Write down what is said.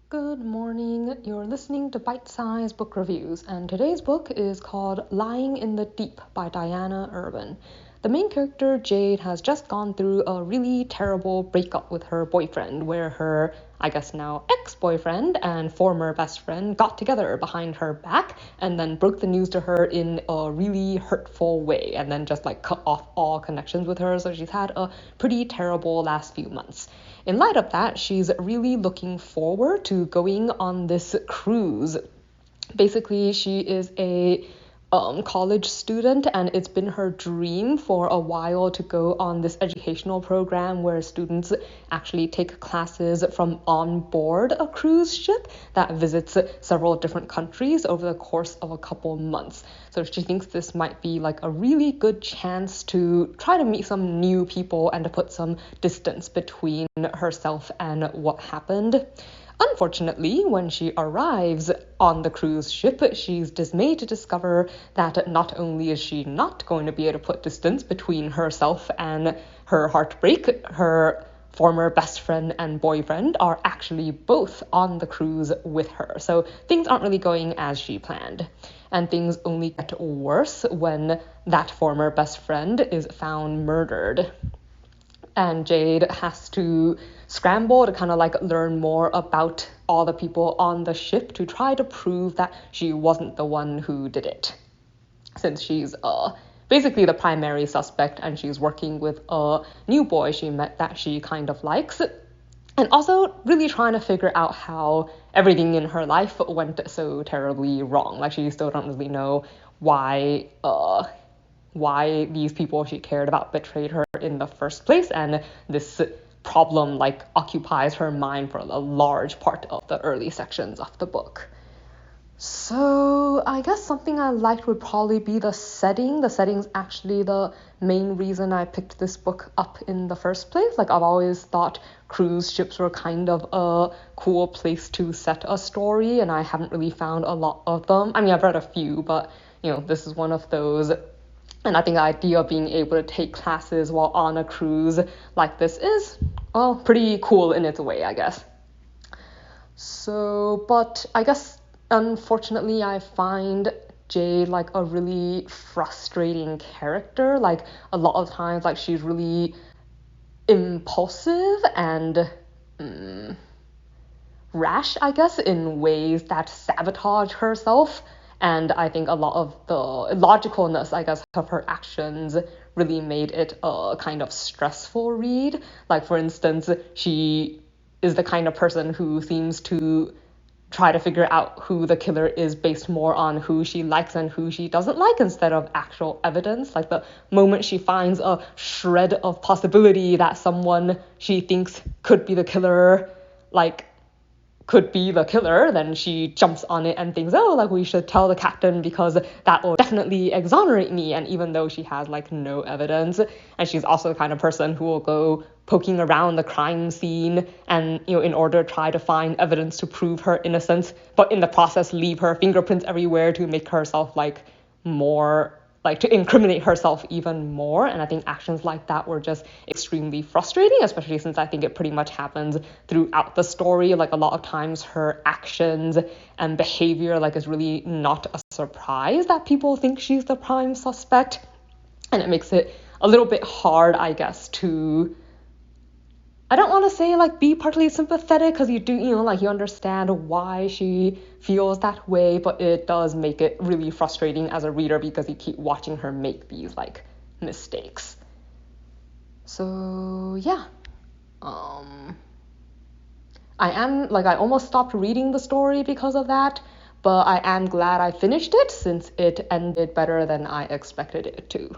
Good morning. You're listening to Bite-Sized Book Reviews, and today's book is called Lying in the Deep by Diana Irvin. The main character, Jade, has just gone through a really terrible breakup with her boyfriend, where her, I guess now ex-boyfriend and former best friend got together behind her back and then broke the news to her in a really hurtful way and then just cut off all connections with her. So she's had a pretty terrible last few months. In light of that, she's really looking forward to going on this cruise. Basically, she is a college student, and it's been her dream for a while to go on this educational program where students actually take classes from on board a cruise ship that visits several different countries over the course of a couple months. So she thinks this might be a really good chance to try to meet some new people and to put some distance between herself and what happened. Unfortunately, when she arrives on the cruise ship, she's dismayed to discover that not only is she not going to be able to put distance between herself and her heartbreak, her former best friend and boyfriend are actually both on the cruise with her. So things aren't really going as she planned. And things only get worse when that former best friend is found murdered. And Jade has to scramble to kind of learn more about all the people on the ship to try to prove that she wasn't the one who did it. Since she's basically the primary suspect and she's working with a new boy she met that she kind of likes. And also really trying to figure out how everything in her life went so terribly wrong. She still don't really know why these people she cared about betrayed her in the first place, and this problem occupies her mind for a large part of the early sections of the book. So I guess something I liked would probably be the setting. The setting's actually the main reason I picked this book up in the first place. I've always thought cruise ships were kind of a cool place to set a story, and I haven't really found a lot of them. I mean, I've read a few, but this is one of those. And I think the idea of being able to take classes while on a cruise like this is, well, pretty cool in its way, I guess. So, but I guess, unfortunately, I find Jade a really frustrating character. A lot of times, she's really impulsive and rash, I guess, in ways that sabotage herself. And I think a lot of the illogicalness, I guess, of her actions really made it a kind of stressful read. For instance, she is the kind of person who seems to try to figure out who the killer is based more on who she likes and who she doesn't like instead of actual evidence. The moment she finds a shred of possibility that someone she thinks could be the killer, then she jumps on it and thinks, we should tell the captain because that will definitely exonerate me. And even though she has no evidence, and she's also the kind of person who will go poking around the crime scene and in order to try to find evidence to prove her innocence, but in the process leave her fingerprints everywhere to make herself more to incriminate herself even more. And I think actions like that were just extremely frustrating, especially since I think it pretty much happens throughout the story. A lot of times her actions and behavior is really not a surprise that people think she's the prime suspect. And it makes it a little bit hard, I guess, to, I don't want to say be partly sympathetic, because you do, you understand why she feels that way, but it does make it really frustrating as a reader because you keep watching her make these mistakes. So yeah, I almost stopped reading the story because of that, but I am glad I finished it since it ended better than I expected it to.